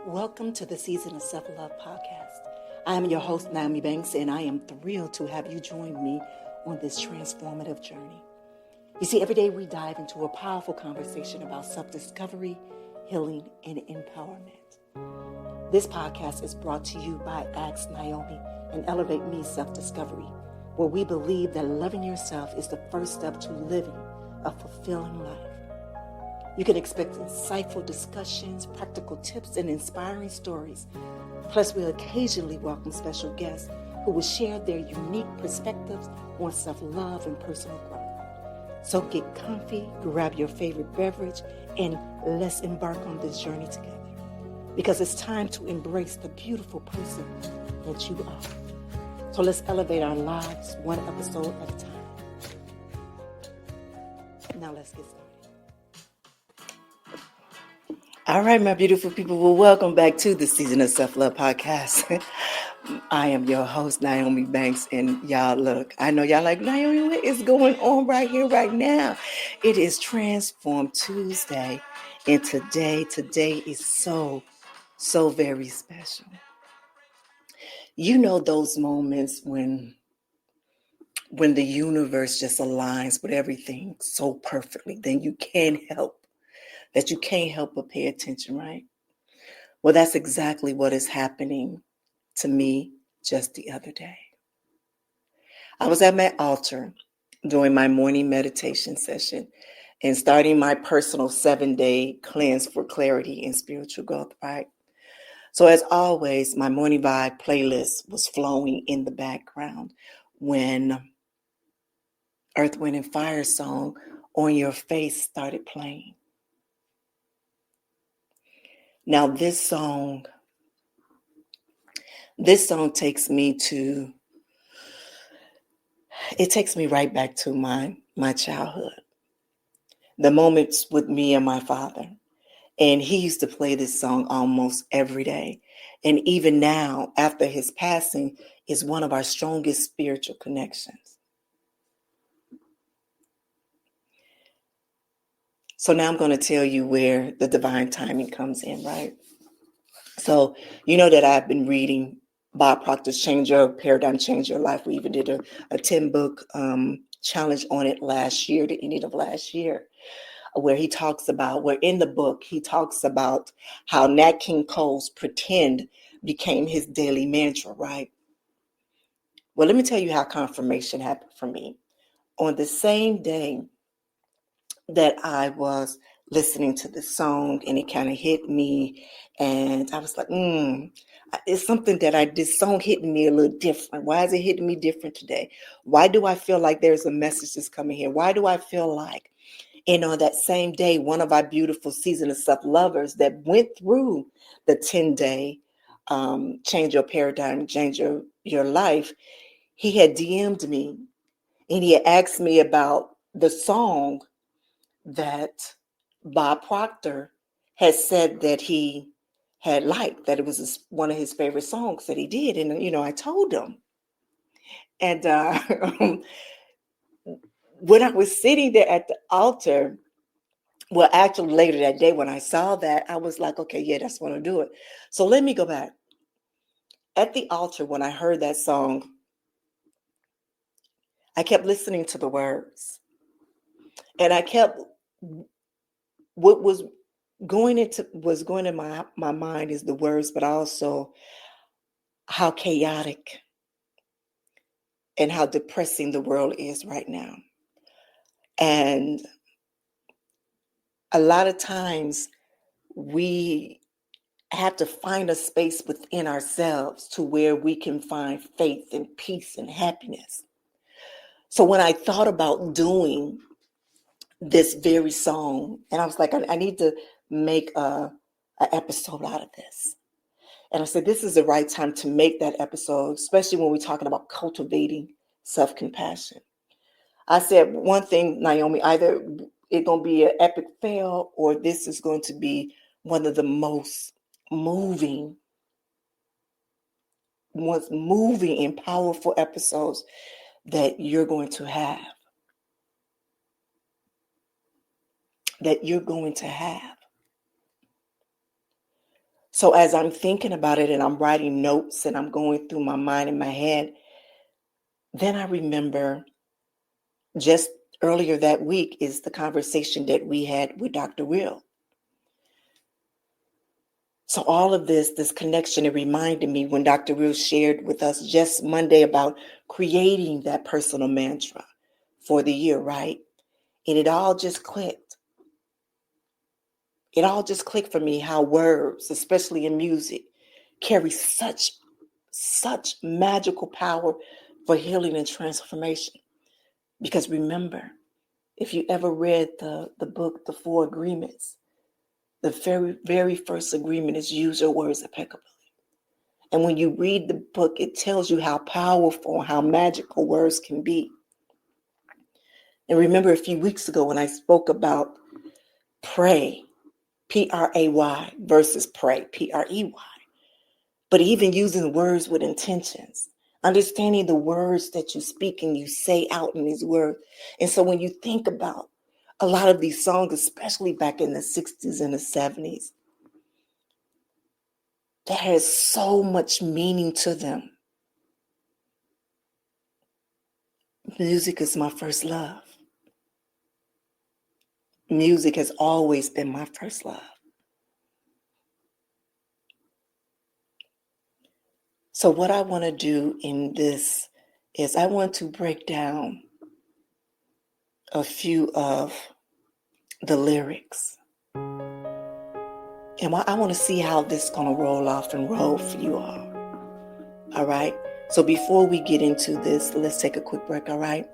Welcome to the Season of Self-Love podcast. I am your host, Nyomi Banks, and I am thrilled to have you join me on this transformative journey. You see, every day we dive into a powerful conversation about self-discovery, healing, and empowerment. This podcast is brought to you by Ask Nyomi and Elevate Me Self-Discovery, where we believe that loving yourself is the first step to living a fulfilling life. You can expect insightful discussions, practical tips, and inspiring stories. Plus, we'll occasionally welcome special guests who will share their unique perspectives on self-love and personal growth. So get comfy, grab your favorite beverage, and let's embark on this journey together. Because it's time to embrace the beautiful person that you are. So let's elevate our lives one episode at a time. Now let's get started. All right, my beautiful people. Well, welcome back to the Season of Self-Love podcast. I am your host, Nyomi Banks. And y'all, look, I know y'all like, Nyomi, what is going on right here, right now? It is Transform Tuesday. And today is so very special. You know those moments when the universe just aligns with everything so perfectly, then you can't help but pay attention, right? Well, that's exactly what is happening to me just the other day. I was at my altar doing my morning meditation session and starting my personal 7-day cleanse for clarity and spiritual growth, right? So as always, my morning vibe playlist was flowing in the background when Earth, Wind, and Fire song On Your Face started playing. Now this song takes me right back to my childhood. The moments with me and my father. And he used to play this song almost every day. And even now, after his passing, is one of our strongest spiritual connections. So now I'm going to tell you where the divine timing comes in, right? So you know that I've been reading Bob Proctor's Change Your Paradigm, Change Your Life. We even did a 10-book challenge on it last year, the ending of last year, where in the book, he talks about how Nat King Cole's pretend became his daily mantra, right? Well, let me tell you how confirmation happened for me. On the same day that I was listening to the song and it kind of hit me, and I was like, it's something this song hitting me a little different. Why is it hitting me different today? Why do I feel like there's a message that's coming here? Why do I feel like, and on that same day, one of our beautiful Season of Self-Lovers that went through the 10-day Change Your Paradigm, Change Your Life, he had DM'd me and he had asked me about the song that Bob Proctor had said that he had liked, that it was one of his favorite songs that he did. And, I told him. And when I was sitting there at the altar, well, actually later that day when I saw that, I was like, okay, yeah, that's when I'll do it. So let me go back. At the altar, when I heard that song, I kept listening to the words. And I kept, what was going in my mind is the words, but also how chaotic and how depressing the world is right now. And a lot of times we have to find a space within ourselves to where we can find faith and peace and happiness. So when I thought about doing this very song, and I was like, I need to make an episode out of this. And I said, this is the right time to make that episode, especially when we're talking about cultivating self-compassion. I said, one thing, Nyomi, either it's going to be an epic fail or this is going to be one of the most moving and powerful episodes that you're going to have. So as I'm thinking about it and I'm writing notes and I'm going through my mind and my head, then I remember just earlier that week is the conversation that we had with Dr. Will. So all of this connection, it reminded me when Dr. Will shared with us just Monday about creating that personal mantra for the year, right? And it all just clicked. It all just clicked for me how words, especially in music, carry such magical power for healing and transformation. Because remember, if you ever read the book, The Four Agreements, the very first agreement is use your words impeccably. And when you read the book, it tells you how powerful, how magical words can be. And remember a few weeks ago when I spoke about pray, P-R-A-Y versus pray, P-R-E-Y. But even using words with intentions, understanding the words that you speak and you say out in these words. And so when you think about a lot of these songs, especially back in the 60s and the 70s, there has so much meaning to them. Music is my first love. Music has always been my first love. So what I want to do in this is I want to break down a few of the lyrics. And I want to see how this is going to roll off and roll for you all. All right? So before we get into this, let's take a quick break, all right?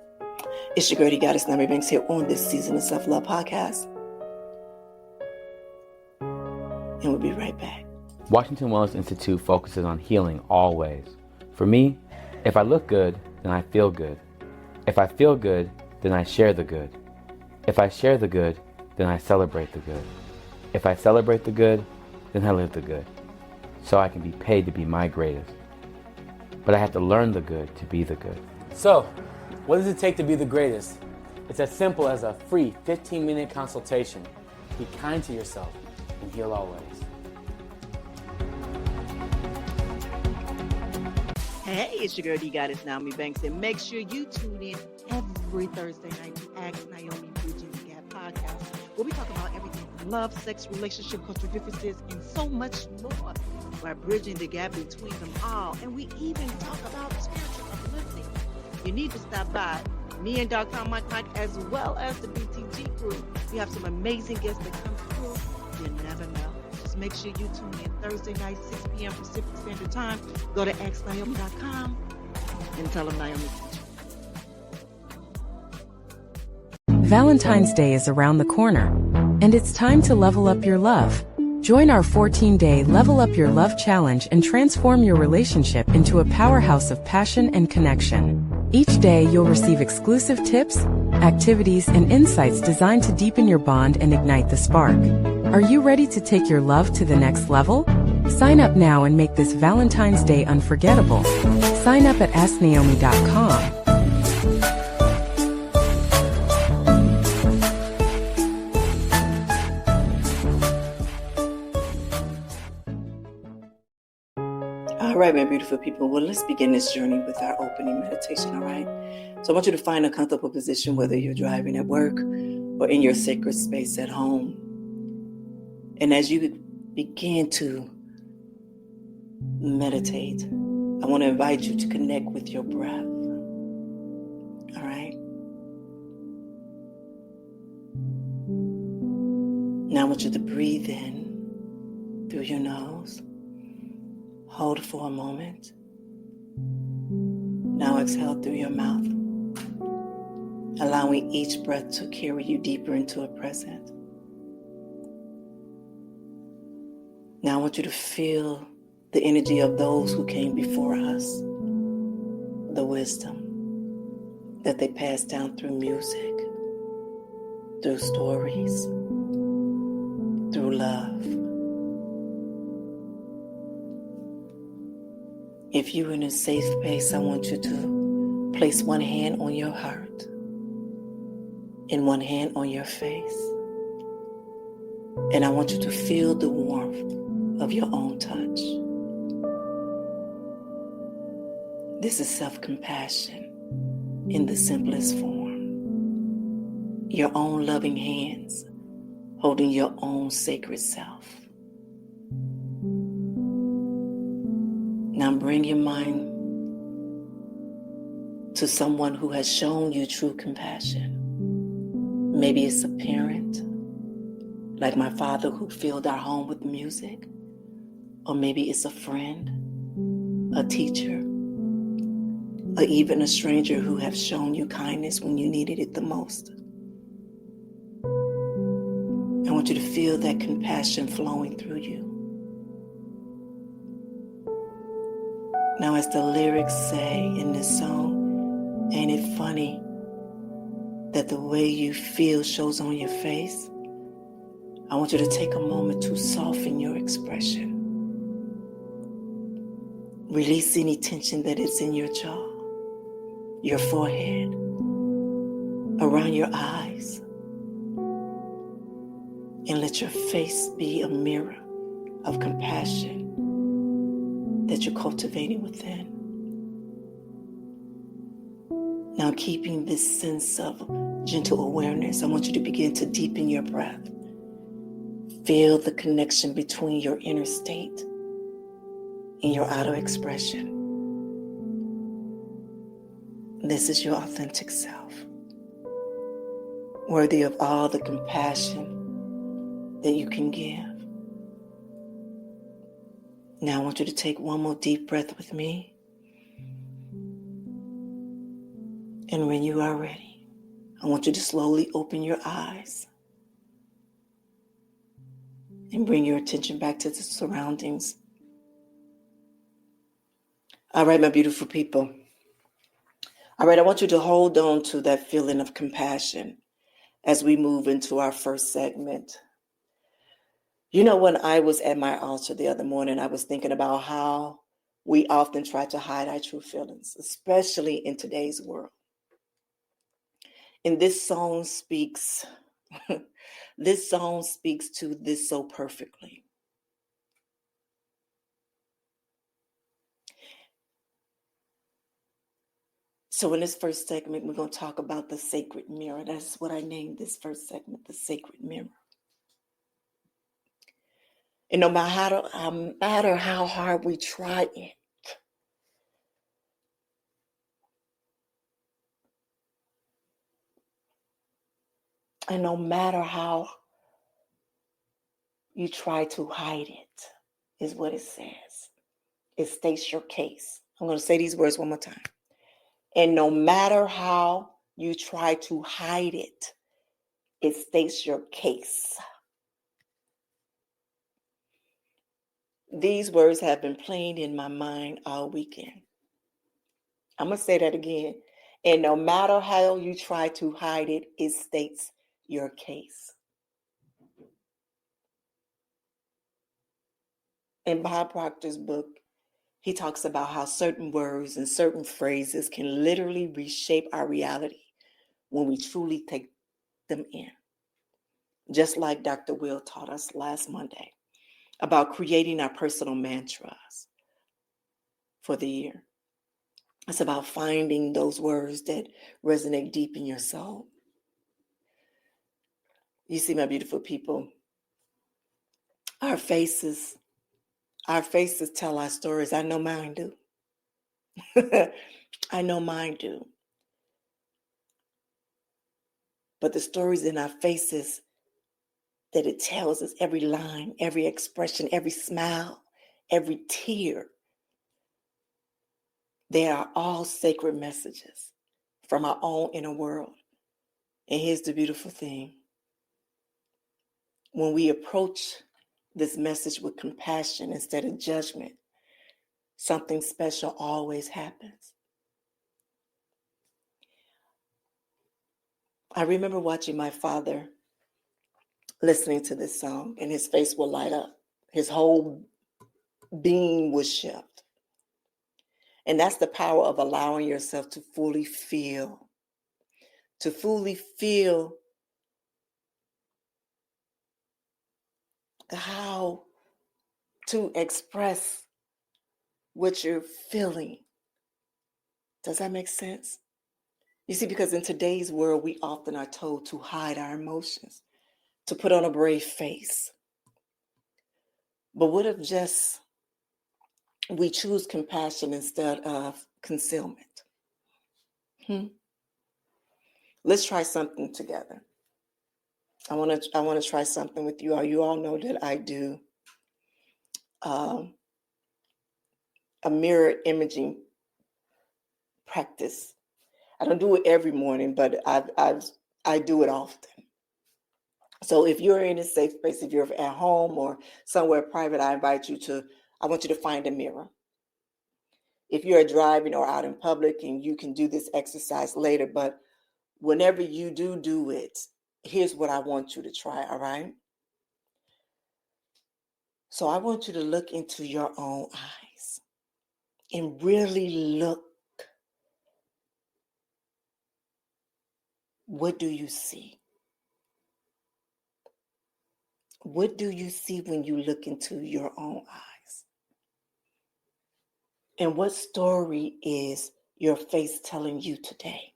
It's your girl, the goddess, Nyomi Banks, here on this season of Self-Love Podcast. And we'll be right back. Washington Wellness Institute focuses on healing always. For me, if I look good, then I feel good. If I feel good, then I share the good. If I share the good, then I celebrate the good. If I celebrate the good, then I live the good. So I can be paid to be my greatest. But I have to learn the good to be the good. So, what does it take to be the greatest? It's as simple as a free 15-minute consultation. Be kind to yourself and heal always. Hey, it's your girl, the goddess, Nyomi Banks, and make sure you tune in every Thursday night to Ask Nyomi Bridging the Gap podcast, where we talk about everything from love, sex, relationship, cultural differences, and so much more. We're bridging the gap between them all, and we even talk about spiritual uplifting. You need to stop by me and Dr. Mike, as well as the BTG crew. We have some amazing guests that come through. You never know. Just make sure you tune in Thursday night, 6 p.m. Pacific Standard Time. Go to axnyomi.com and tell them Nyomi sent you. Valentine's Day is around the corner, and it's time to level up your love. Join our 14-day Level Up Your Love Challenge and transform your relationship into a powerhouse of passion and connection. Each day, you'll receive exclusive tips, activities, and insights designed to deepen your bond and ignite the spark. Are you ready to take your love to the next level? Sign up now and make this Valentine's Day unforgettable. Sign up at AskNaomi.com. All right, my beautiful people. Well, let's begin this journey with our opening meditation, all right? So I want you to find a comfortable position, whether you're driving at work or in your sacred space at home. And as you begin to meditate, I want to invite you to connect with your breath, all right? Now I want you to breathe in through your nose. Hold for a moment. Now exhale through your mouth, allowing each breath to carry you deeper into a present. Now I want you to feel the energy of those who came before us, the wisdom that they passed down through music, through stories, through love. If you're in a safe space, I want you to place one hand on your heart and one hand on your face. And I want you to feel the warmth of your own touch. This is self-compassion in the simplest form. Your own loving hands holding your own sacred self. Now bring your mind to someone who has shown you true compassion. Maybe it's a parent, like my father who filled our home with music. Or maybe it's a friend, a teacher, or even a stranger who have shown you kindness when you needed it the most. I want you to feel that compassion flowing through you. Now, as the lyrics say in this song, ain't it funny that the way you feel shows on your face? I want you to take a moment to soften your expression. Release any tension that is in your jaw, your forehead, around your eyes, and let your face be a mirror of compassion that you're cultivating within. Now, keeping this sense of gentle awareness, I want you to begin to deepen your breath. Feel the connection between your inner state and your outer expression. This is your authentic self, worthy of all the compassion that you can give. Now I want you to take one more deep breath with me. And when you are ready, I want you to slowly open your eyes and bring your attention back to the surroundings. All right, my beautiful people. All right, I want you to hold on to that feeling of compassion as we move into our first segment. You know, when I was at my altar the other morning, I was thinking about how we often try to hide our true feelings, especially in today's world. And this song speaks to this so perfectly. So in this first segment, we're going to talk about the sacred mirror. That's what I named this first segment, the sacred mirror. And no matter how hard we try it, and no matter how you try to hide it, is what it says. It states your case. I'm going to say these words one more time. And no matter how you try to hide it, it states your case. These words have been playing in my mind all weekend. I'm going to say that again. And no matter how you try to hide it, it states your case. In Bob Proctor's book, he talks about how certain words and certain phrases can literally reshape our reality when we truly take them in. Just like Dr. Will taught us last Monday about creating our personal mantras for the year. It's about finding those words that resonate deep in your soul. You see, my beautiful people, our faces tell our stories. I know mine do. I know mine do. But the stories in our faces that it tells us, every line, every expression, every smile, every tear, they are all sacred messages from our own inner world. And here's the beautiful thing. When we approach this message with compassion instead of judgment, something special always happens. I remember watching my father listening to this song, and his face will light up. His whole being will shift. And that's the power of allowing yourself to fully feel how to express what you're feeling. Does that make sense? You see, because in today's world, we often are told to hide our emotions, to put on a brave face. But what if just we choose compassion instead of concealment? Let's try something together. I want to try something with you all. You all know that I do a mirror imaging practice. I don't do it every morning, but I do it often. So if you're in a safe space, if you're at home or somewhere private, I want you to find a mirror. If you're driving or out in public, and you can do this exercise later, but whenever you do it, here's what I want you to try, all right? So I want you to look into your own eyes and really look. What do you see? What do you see when you look into your own eyes? And what story is your face telling you today?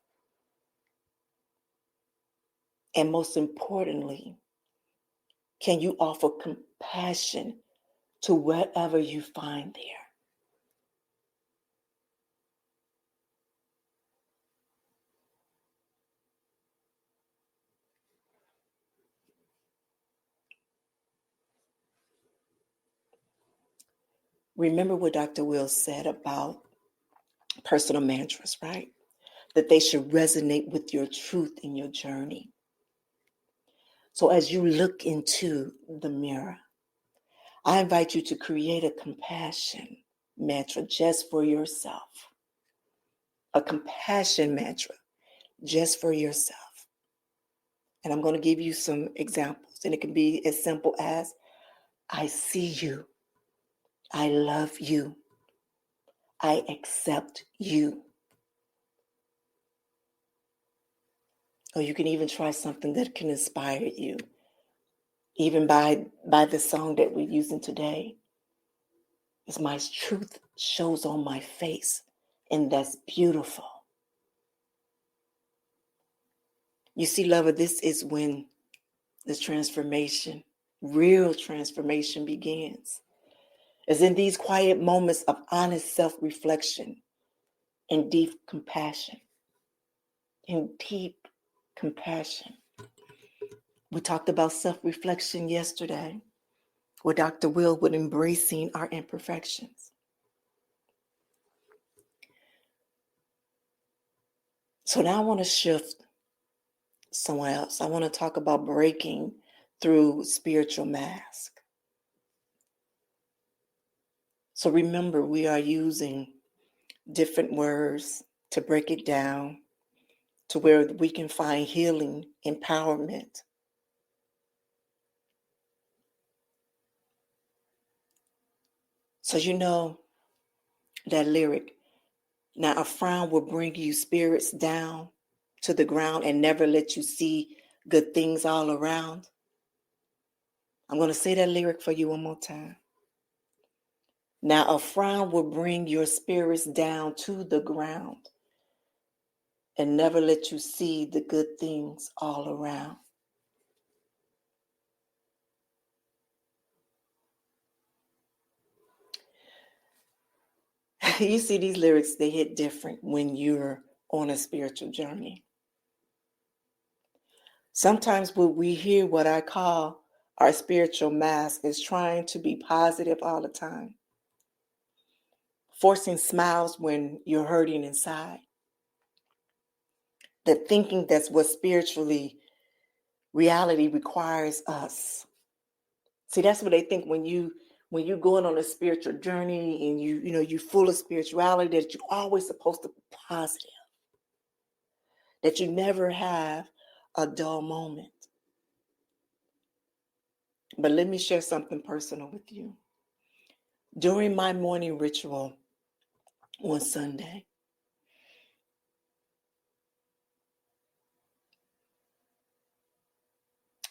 And most importantly, can you offer compassion to whatever you find there? Remember what Dr. Will said about personal mantras, right? That they should resonate with your truth in your journey. So as you look into the mirror, I invite you to create a compassion mantra just for yourself. A compassion mantra just for yourself. And I'm going to give you some examples. And it can be as simple as, I see you. I love you. I accept you. Or you can even try something that can inspire you. Even by the song that we're using today. It's my truth shows on my face. And that's beautiful. You see, lover, this is when the transformation, real transformation begins. It's in these quiet moments of honest self-reflection and deep compassion. In deep compassion. We talked about self-reflection yesterday with Dr. Will with embracing our imperfections. So now I want to shift somewhere else. I want to talk about breaking through spiritual mask. So remember, we are using different words to break it down to where we can find healing, empowerment. So you know that lyric, now a frown will bring you spirits down to the ground and never let you see good things all around. I'm going to say that lyric for you one more time. Now a frown will bring your spirits down to the ground and never let you see the good things all around. You see, these lyrics, they hit different when you're on a spiritual journey. Sometimes when we hear what I call our spiritual mask is trying to be positive all the time, forcing smiles when you're hurting inside, that thinking that's what spiritually reality requires us. See, that's what they think when you're going on a spiritual journey and you're full of spirituality, that you're always supposed to be positive, that you never have a dull moment. But let me share something personal with you. During my morning ritual on Sunday,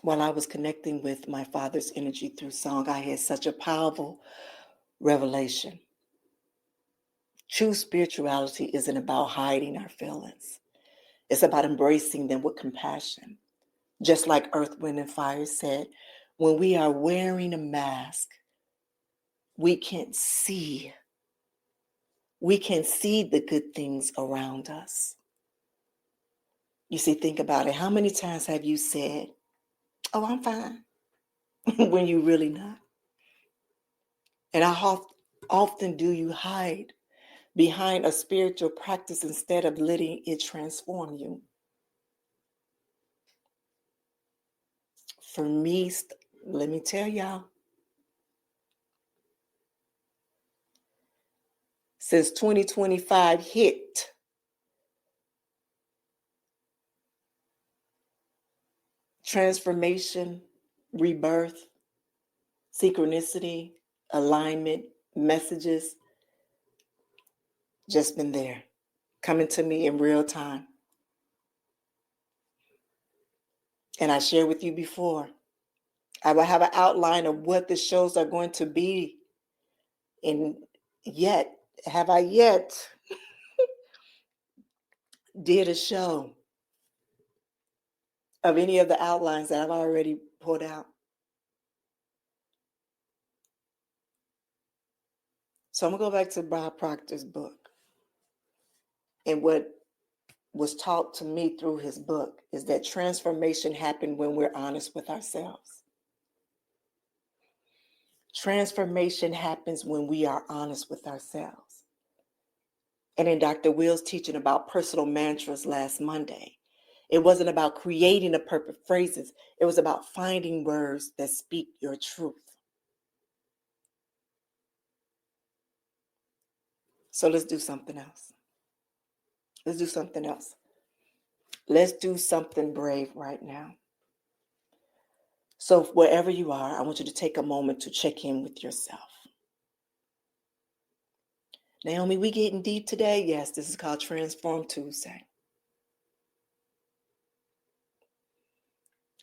While I was connecting with my Father's energy through song, I had such a powerful revelation. True spirituality isn't about hiding our feelings. It's about embracing them with compassion. Just like Earth, Wind, and Fire said, when we are wearing a mask, we can't see. We can see the good things around us. You see, think about it. How many times have you said, "Oh, I'm fine," when you really not? And how often do you hide behind a spiritual practice instead of letting it transform you? For me, let me tell y'all, since 2025 hit, transformation, rebirth, synchronicity, alignment, messages, just been there, coming to me in real time. And I shared with you before, I will have an outline of what the shows are going to be. And yet, have I yet did a show of any of the outlines that I've already put out? So I'm going to go back to Bob Proctor's book. And what was taught to me through his book is that transformation happened when we're honest with ourselves. Transformation happens when we are honest with ourselves. And in Dr. Will's teaching about personal mantras last Monday, it wasn't about creating the perfect phrases. It was about finding words that speak your truth. So let's do something else. Let's do something else. Let's do something brave right now. So wherever you are, I want you to take a moment to check in with yourself. Naomi, we getting deep today? Yes, this is called Transform Tuesday.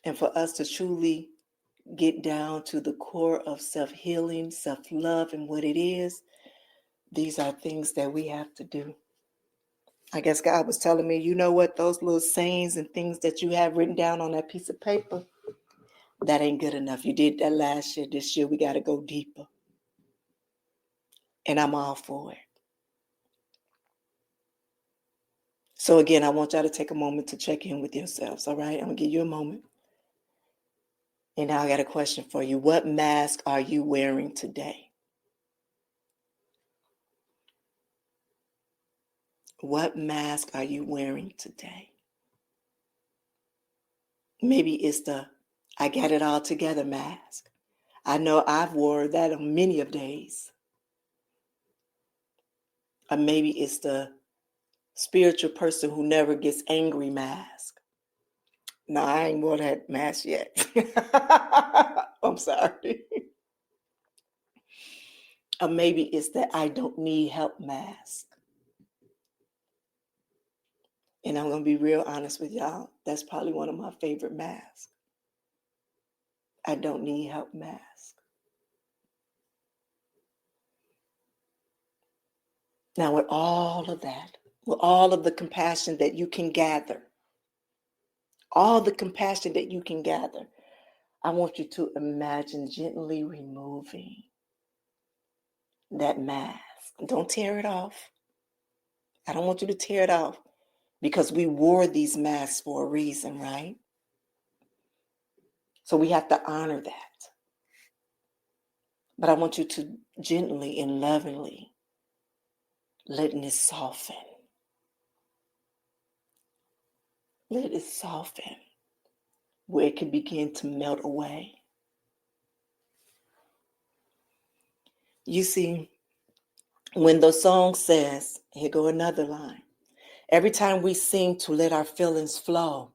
And for us to truly get down to the core of self-healing, self-love, and what it is, these are things that we have to do. I guess God was telling me, you know what, those little sayings and things that you have written down on that piece of paper, that ain't good enough. You did that last year. This year, we got to go deeper. And I'm all for it. So again, I want y'all to take a moment to check in with yourselves, all right? I'm going to give you a moment. And now I got a question for you. What mask are you wearing today? What mask are you wearing today? Maybe it's the I got it all together mask. I know I've worn that on many of days. Or maybe it's the spiritual person who never gets angry mask. No, I ain't wore that mask yet. I'm sorry. Or maybe it's that I don't need help mask. And I'm going to be real honest with y'all. That's probably one of my favorite masks. I don't need help mask. Now, with all of that, with all of the compassion that you can gather, all the compassion that you can gather, I want you to imagine gently removing that mask. Don't tear it off. I don't want you to tear it off because we wore these masks for a reason, right? So we have to honor that. But I want you to gently and lovingly letting it soften. Let it soften where it can begin to melt away. You see, when the song says, here go another line, every time we seem to let our feelings flow,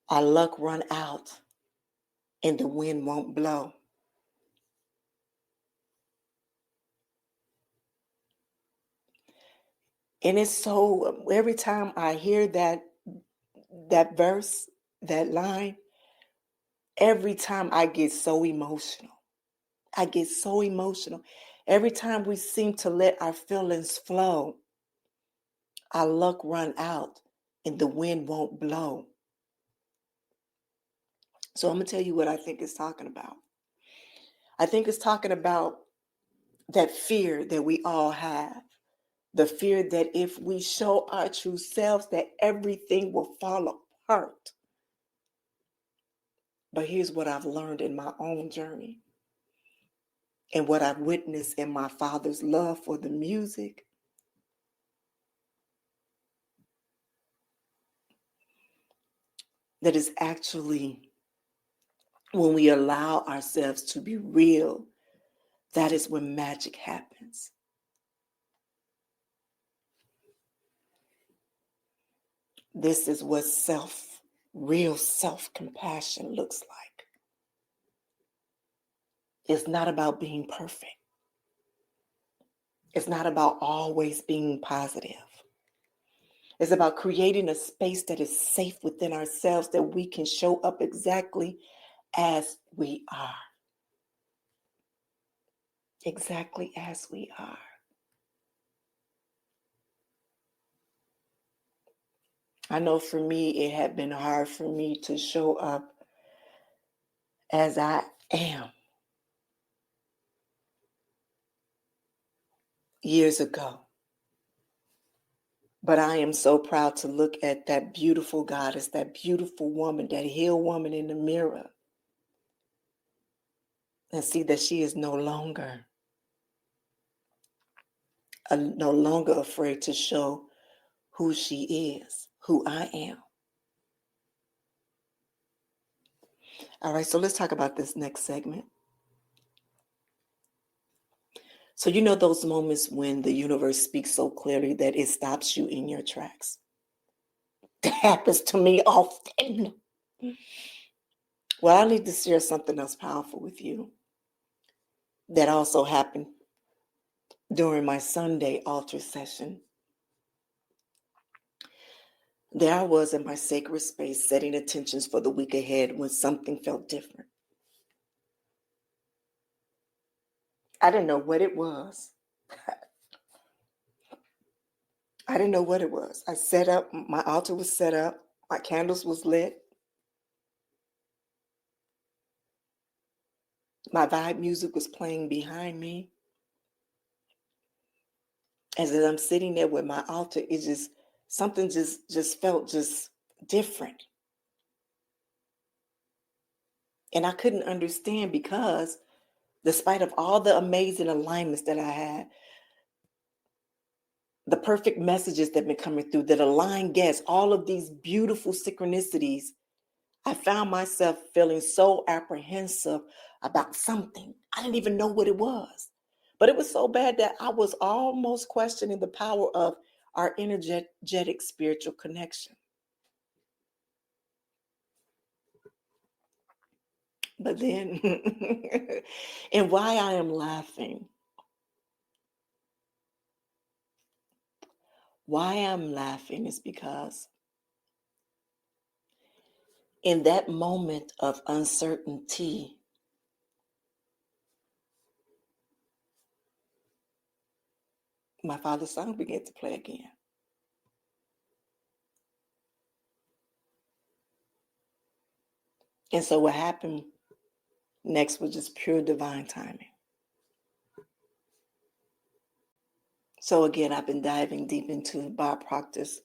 our luck run out and the wind won't blow. And it's so, every time I hear that verse, that line, every time I get so emotional. I get so emotional. Every time we seem to let our feelings flow, our luck run out and the wind won't blow. So I'm going to tell you what I think it's talking about. I think it's talking about that fear that we all have. The fear that if we show our true selves, that everything will fall apart. But here's what I've learned in my own journey and what I've witnessed in my father's love for the music. That is actually when we allow ourselves to be real, that is when magic happens. This is what real self-compassion looks like. It's not about being perfect. It's not about always being positive. It's about creating a space that is safe within ourselves, that we can show up exactly as we are. Exactly as we are. I know for me, it had been hard for me to show up as I am years ago. But I am so proud to look at that beautiful goddess, that beautiful woman, that healed woman in the mirror, and see that she is no longer afraid to show who she is, who I am. All right, so let's talk about this next segment. So you know those moments when the universe speaks so clearly that it stops you in your tracks? That happens to me often. Well, I need to share something else powerful with you that also happened during my Sunday altar session. There I was in my sacred space, setting intentions for the week ahead when something felt different. I didn't know what it was. I didn't know what it was. I set up, my altar was set up, my candles was lit, my vibe music was playing behind me. As I'm sitting there with my altar, it just, something just felt just different. And I couldn't understand because despite of all the amazing alignments that I had, the perfect messages that have been coming through, that align guests, all of these beautiful synchronicities, I found myself feeling so apprehensive about something. I didn't even know what it was. But it was so bad that I was almost questioning the power of our energetic spiritual connection. But then, and why I am laughing. Why I'm laughing is because in that moment of uncertainty, my father's song began to play again. And so what happened next was just pure divine timing. So again, I've been diving deep into Bob Proctor's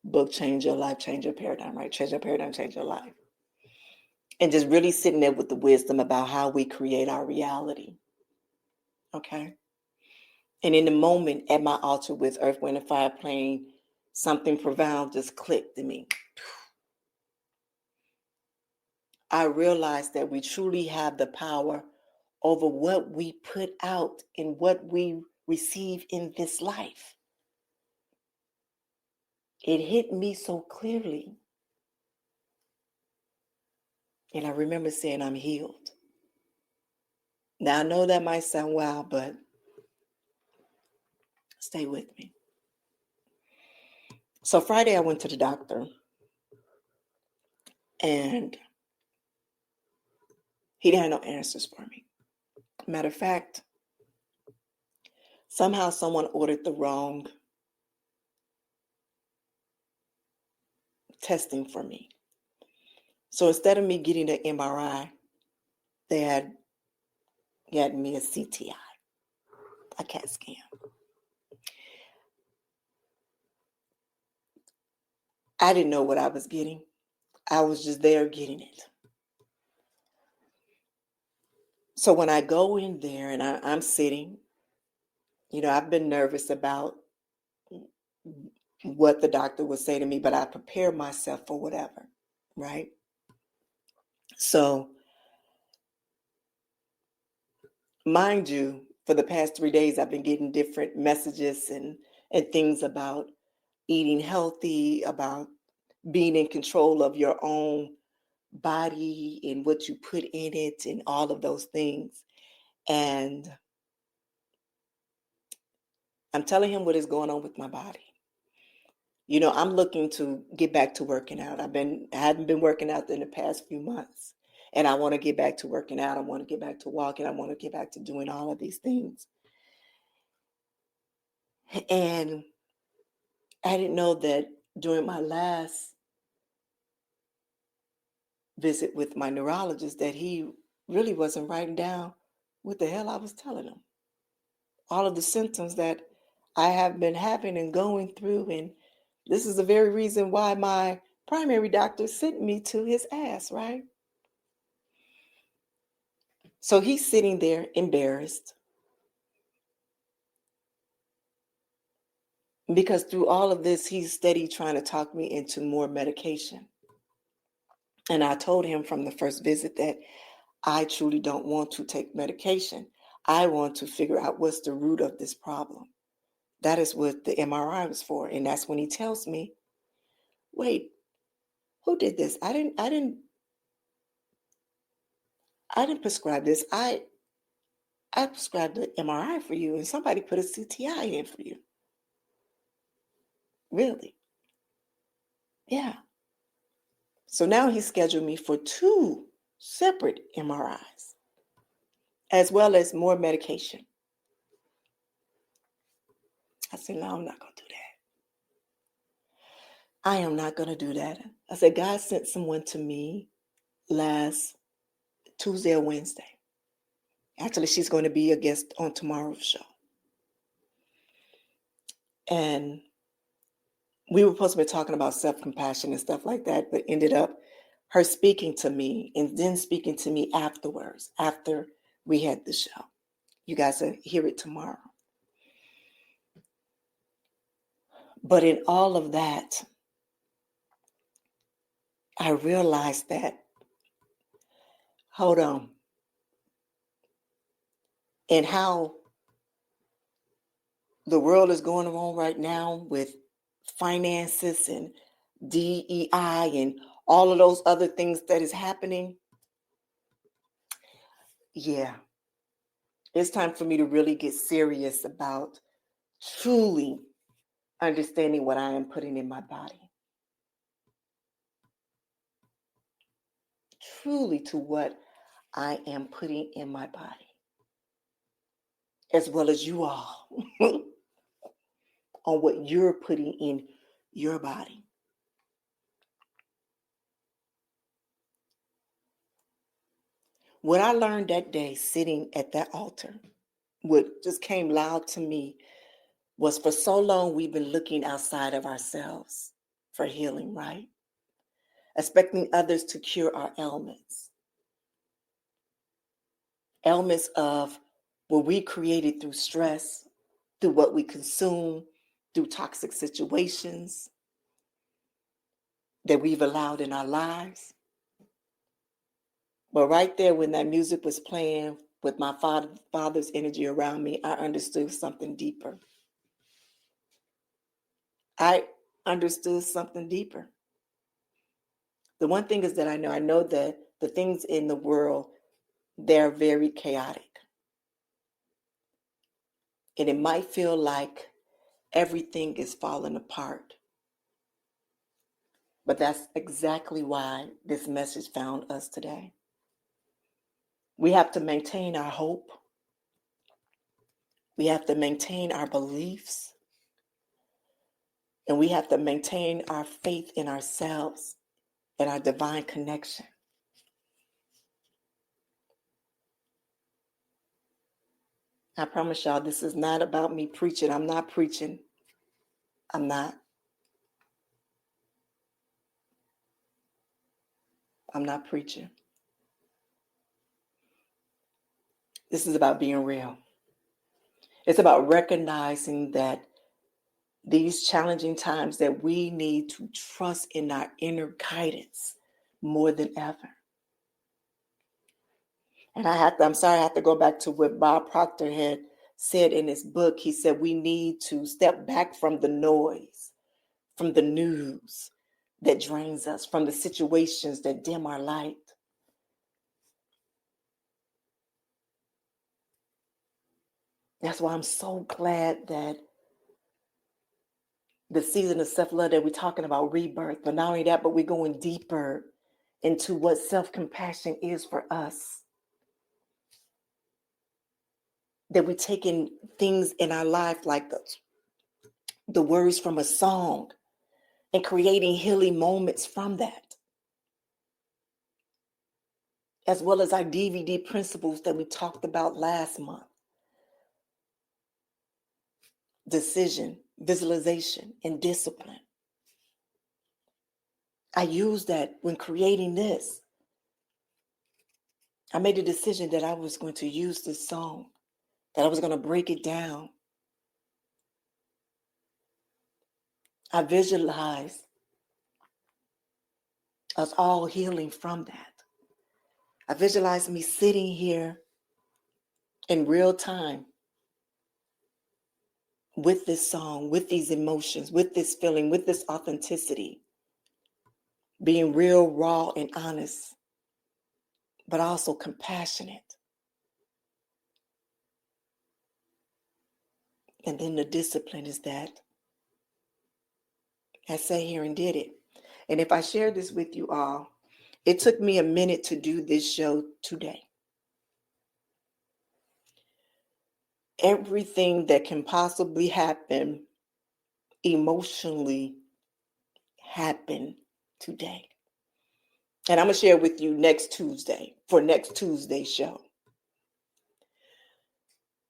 book, Change Your Life, Change Your Paradigm, right? Change your paradigm, change your life. And just really sitting there with the wisdom about how we create our reality. Okay? And in the moment at my altar with Earth, Wind, and Fire playing, something profound just clicked in me. I realized that we truly have the power over what we put out and what we receive in this life. It hit me so clearly. And I remember saying, I'm healed. Now, I know that might sound wild, but stay with me. So Friday, I went to the doctor. And he didn't have no answers for me. Matter of fact, somehow someone ordered the wrong testing for me. So instead of me getting the MRI, they had me a CTI, a CAT scan. I didn't know what I was getting. I was just there getting it. So when I go in there and I'm sitting, I've been nervous about what the doctor would say to me, but I prepare myself for whatever, right? So, mind you, for the past 3 days, I've been getting different messages and things about eating healthy, about being in control of your own body and what you put in it and all of those things. And I'm telling him what is going on with my body. I'm looking to get back to working out. I hadn't been working out in the past few months, and I want to get back to working out. I want to get back to walking. I want to get back to doing all of these things. And I didn't know that during my last visit with my neurologist that he really wasn't writing down what the hell I was telling him. All of the symptoms that I have been having and going through. And this is the very reason why my primary doctor sent me to his ass, right? So he's sitting there embarrassed because through all of this, he's steady trying to talk me into more medication. And I told him from the first visit that I truly don't want to take medication. I want to figure out what's the root of this problem. That is what the MRI was for. And that's when he tells me, wait, who did this? I didn't prescribe this. I prescribed the MRI for you, and somebody put a CTI in for you. Really? Yeah. So now he scheduled me for 2 separate MRIs, as well as more medication. I said, no, I'm not going to do that. I am not going to do that. I said, God sent someone to me last Tuesday or Wednesday. Actually, she's going to be a guest on tomorrow's show. And we were supposed to be talking about self-compassion and stuff like that, but ended up her speaking to me and then speaking to me afterwards, after we had the show. You guys will hear it tomorrow. But in all of that, I realized that, hold on, and how the world is going on right now with finances and DEI and all of those other things that is happening. Yeah, it's time for me to really get serious about truly understanding what I am putting in my body. Truly to what I am putting in my body. As well as you all on what you're putting in your body. What I learned that day sitting at that altar, what just came loud to me was for so long we've been looking outside of ourselves for healing, right? Expecting others to cure our ailments. Ailments of what we created through stress, through what we consume, through toxic situations that we've allowed in our lives. But right there when that music was playing with my father's energy around me, I understood something deeper. I understood something deeper. The one thing is that I know that the things in the world, they're very chaotic. And it might feel like everything is falling apart. But that's exactly why this message found us today. We have to maintain our hope. We have to maintain our beliefs. And we have to maintain our faith in ourselves and our divine connection. I promise y'all, this is not about me preaching. I'm not preaching. I'm not. I'm not preaching. This is about being real. It's about recognizing that these challenging times that we need to trust in our inner guidance more than ever. And I'm sorry, I have to go back to what Bob Proctor had said in his book. He said we need to step back from the noise, from the news that drains us, from the situations that dim our light. That's why I'm so glad that the season of self-love that we're talking about, rebirth, but not only that, but we're going deeper into what self-compassion is for us. That we're taking things in our life like the words from a song and creating healing moments from that, as well as our DVD principles that we talked about last month. Decision, visualization, and discipline. I used that when creating this. I made a decision that I was going to use this song, that I was going to break it down. I visualized us all healing from that. I visualized me sitting here in real time with this song, with these emotions, with this feeling, with this authenticity, being real, raw, and honest, but also compassionate. And then the discipline is that I sat here and did it. And if I share this with you all, it took me a minute to do this show today. Everything that can possibly happen emotionally happened today. And I'm going to share with you next Tuesday for next Tuesday's show.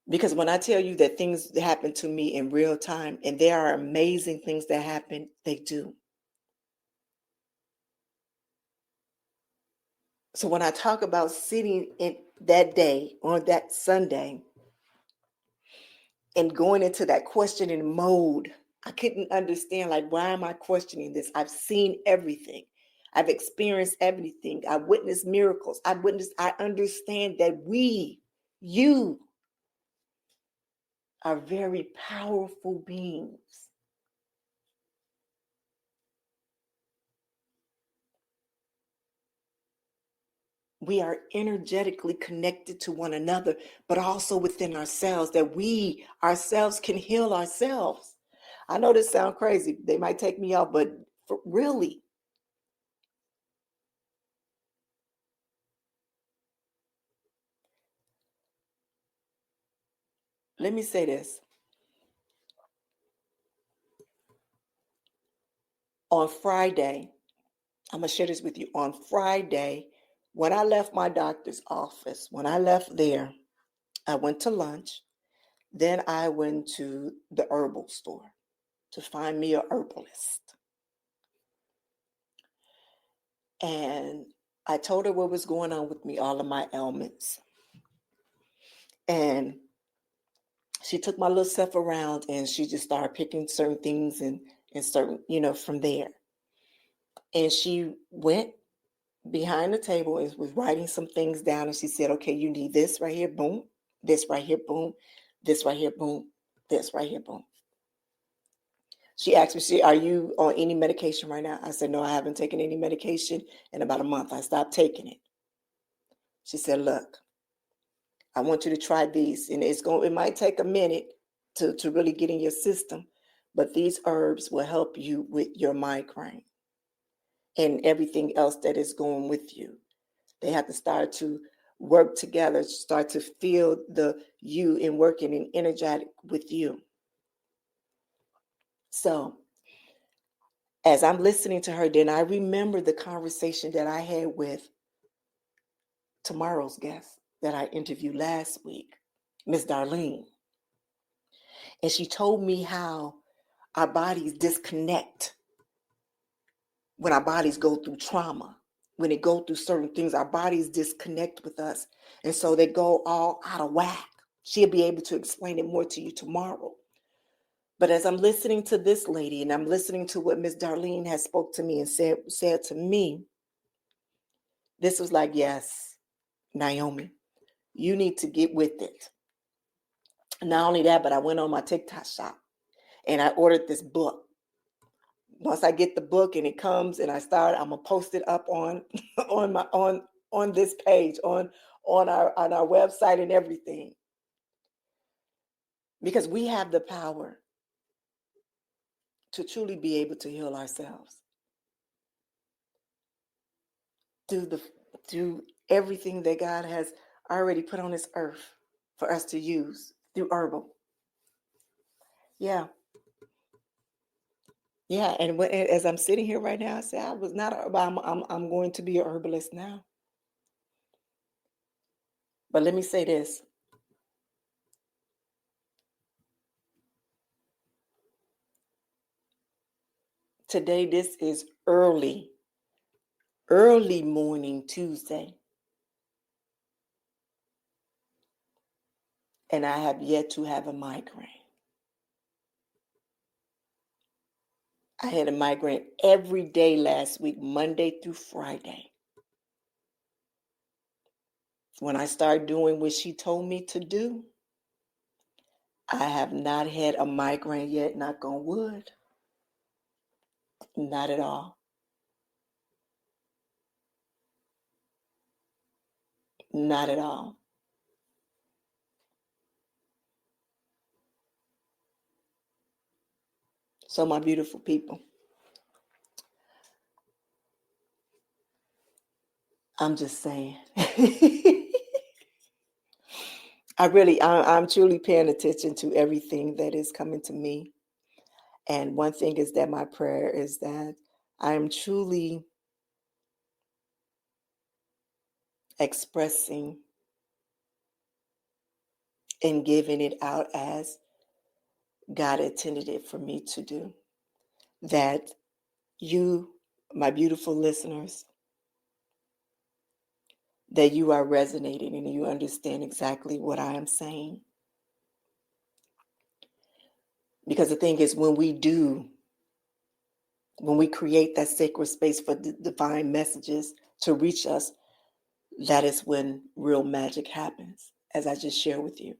Because when I tell you that things happen to me in real time, and there are amazing things that happen, they do. So when I talk about sitting in that day, on that Sunday, and going into that questioning mode, I couldn't understand, like, why am I questioning this? I've seen everything. I've experienced everything. I witnessed miracles. I understand that you are very powerful beings. We are energetically connected to one another, but also within ourselves, that we ourselves can heal ourselves. I know this sounds crazy. They might take me out, but really, let me say this. On Friday, I'm going to share this with you. On Friday, when I left my doctor's office, when I left there, I went to lunch. Then I went to the herbal store to find me a herbalist. And I told her what was going on with me, all of my ailments. And she took my little self around and she just started picking certain things and certain, from there. And she went behind the table and was writing some things down. And she said, okay, you need this right here, boom, this right here, boom, this right here, boom, this right here, boom. She asked me, are you on any medication right now? I said, no, I haven't taken any medication in about a month. I stopped taking it. She said, look, I want you to try these. And it might take a minute to really get in your system, but these herbs will help you with your migraine. and everything else that is going with you. They have to start to work together, start to feel the you and working and energetic with you. So as I'm listening to her, then I remember the conversation that I had with tomorrow's guest that I interviewed last week, Miss Darlene. And she told me how our bodies disconnect when our bodies go through trauma. When they go through certain things, our bodies disconnect with us. And so they go all out of whack. She'll be able to explain it more to you tomorrow. But as I'm listening to this lady and I'm listening to what Miss Darlene has spoke to me and said to me, this was like, yes, Nyomi, you need to get with it. Not only that, but I went on my TikTok shop and I ordered this book. Once I get the book and it comes and I'm gonna post it up on on this page, on our website and everything. Because we have the power to truly be able to heal ourselves. Do everything that God has already put on this earth for us to use through herbal. Yeah. Yeah, and as I'm sitting here right now, I say I was not. I'm going to be a herbalist now. But let me say this: today, this is early morning Tuesday, and I have yet to have a migraine. I had a migraine every day last week, Monday through Friday. When I started doing what she told me to do, I have not had a migraine yet, knock on wood. Not at all. Not at all. So my beautiful people, I'm just saying. I'm truly paying attention to everything that is coming to me. And one thing is that my prayer is that I am truly expressing and giving it out as God intended it for me to do. That you, my beautiful listeners, that you are resonating and you understand exactly what I am saying. Because the thing is, when we create that sacred space for the divine messages to reach us, that is when real magic happens, as I just shared with you.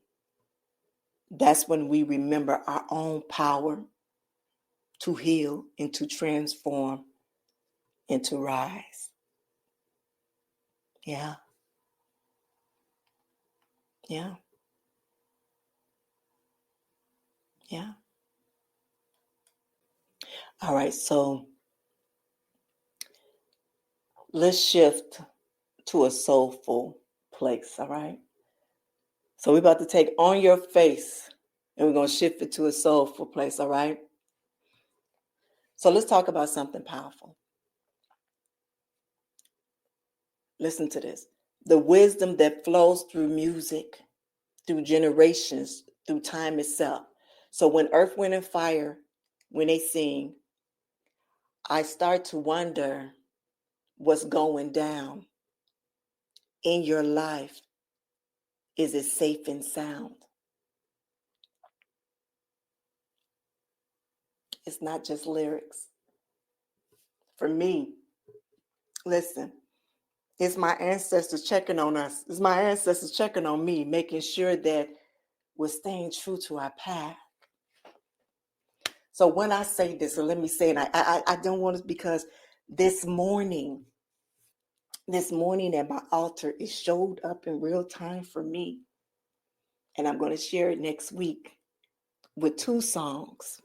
That's when we remember our own power to heal and to transform and to rise. Yeah. Yeah. Yeah. All right. So let's shift to a soulful place. All right. So we're about to take On Your Face and we're going to shift it to a soulful place. All right. So let's talk about something powerful. Listen to this. The wisdom that flows through music, through generations, through time itself. So when Earth, Wind, and Fire, when they sing, I start to wonder what's going down in your life. Is it safe and sound? It's not just lyrics. For me, listen, it's my ancestors checking on us. It's my ancestors checking on me, making sure that we're staying true to our path. So when I say this, so let me say it, I don't want to, because this morning at my altar, it showed up in real time for me. And I'm going to share it next week with 2 songs.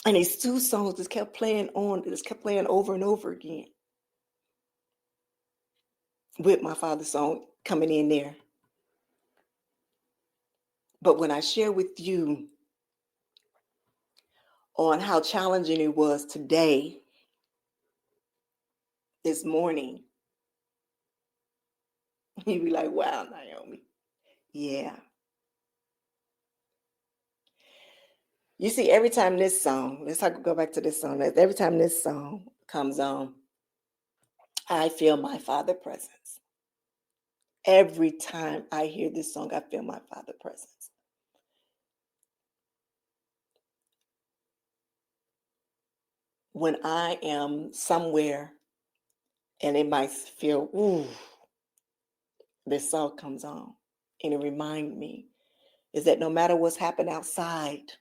And these two songs just kept playing over and over again, with my father's song coming in there. But when I share with you on how challenging it was today, this morning, you'd be like, wow, Nyomi. Yeah. You see, every time this song, go back to this song. Every time this song comes on, I feel my Father presence. Every time I hear this song, I feel my Father presence. When I am somewhere and it might feel, ooh, this song comes on, and it reminds me is that no matter what's happened outside,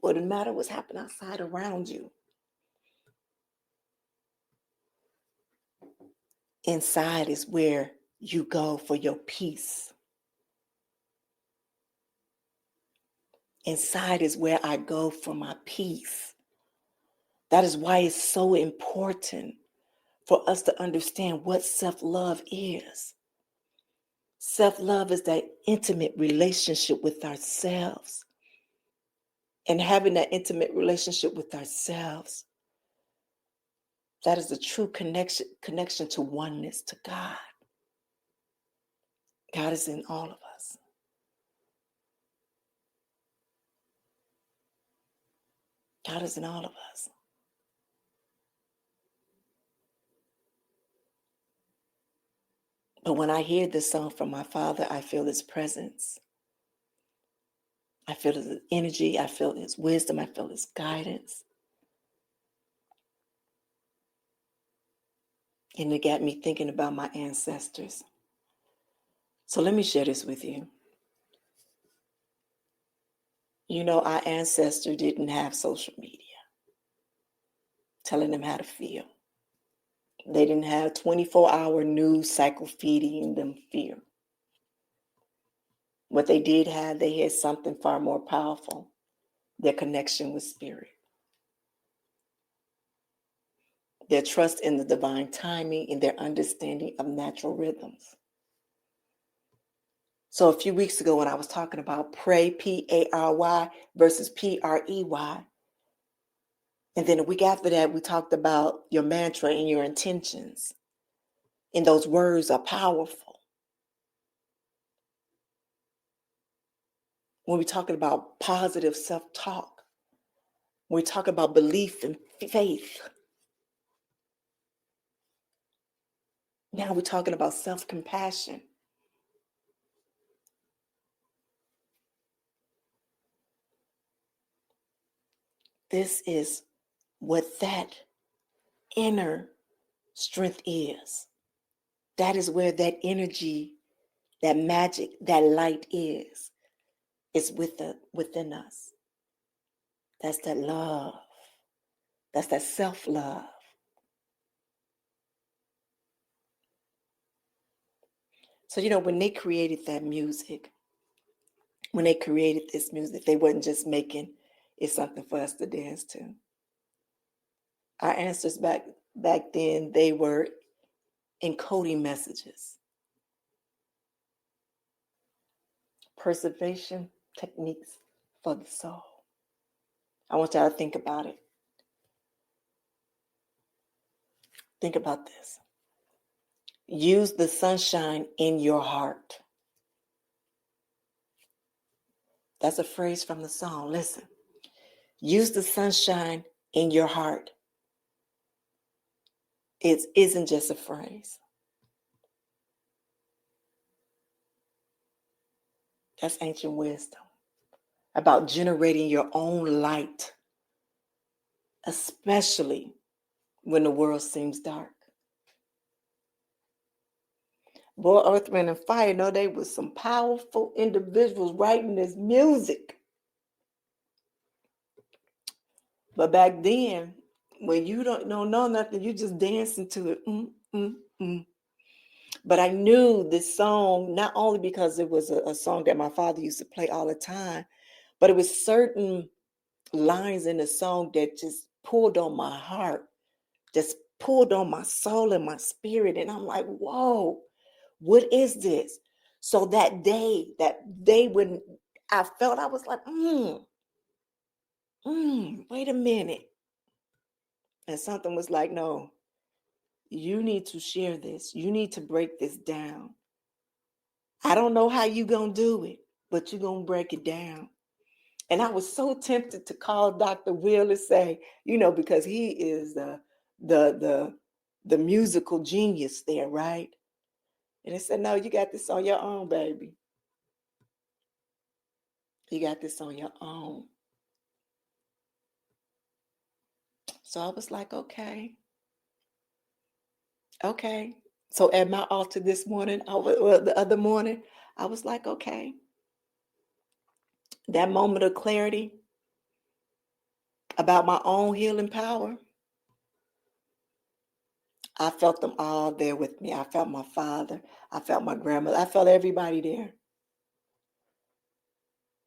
or no matter what's happened outside around you, inside is where you go for your peace. Inside is where I go for my peace. That is why it's so important for us to understand what self-love is. Self-love is that intimate relationship with ourselves. And having that intimate relationship with ourselves, that is the true connection to oneness, to God. God is in all of us. God is in all of us. But when I hear this song from my Father, I feel His presence. I feel His energy. I feel His wisdom. I feel His guidance. And it got me thinking about my ancestors. So let me share this with you. You know, our ancestors didn't have social media telling them how to feel. They didn't have 24-hour news cycle feeding them fear. What they did have, they had something far more powerful, their connection with spirit, their trust in the divine timing, and their understanding of natural rhythms. So a few weeks ago when I was talking about pray, P-A-R-Y versus P-R-E-Y, and then a week after that, we talked about your mantra and your intentions. And those words are powerful. When we're talking about positive self-talk, when we talk about belief and faith, now we're talking about self-compassion. This is what that inner strength is. That is where that energy, that magic, that light is. It's within us. That's that love. That's that self-love. So, you know, when they created that music, when they created this music, they wasn't just making it something for us to dance to. Our ancestors back then, they were encoding messages. Preservation techniques for the soul. I want y'all to think about it. Think about this. Use the sunshine in your heart. That's a phrase from the song. Listen. Use the sunshine in your heart. It isn't just a phrase. That's ancient wisdom about generating your own light, especially when the world seems dark. Boy, Earth, Wind, and Fire, know they was some powerful individuals writing this music. But back then, when you don't know nothing, you just dancing to it. But I knew this song, not only because it was a song that my father used to play all the time, but it was certain lines in the song that just pulled on my heart, just pulled on my soul and my spirit. And I'm like, whoa, what is this? So that day when I felt, I was like, wait a minute. And something was like, no, you need to share this. You need to break this down. I don't know how you gonna do it, but you're gonna break it down. And I was so tempted to call Dr. Will and say, because he is the musical genius there, right? And I said, no, you got this on your own, baby. You got this on your own. So I was like, okay. So at my altar this morning, the other morning, I was like, okay. That moment of clarity about my own healing power, I felt them all there with me. I felt my father. I felt my grandmother. I felt everybody there.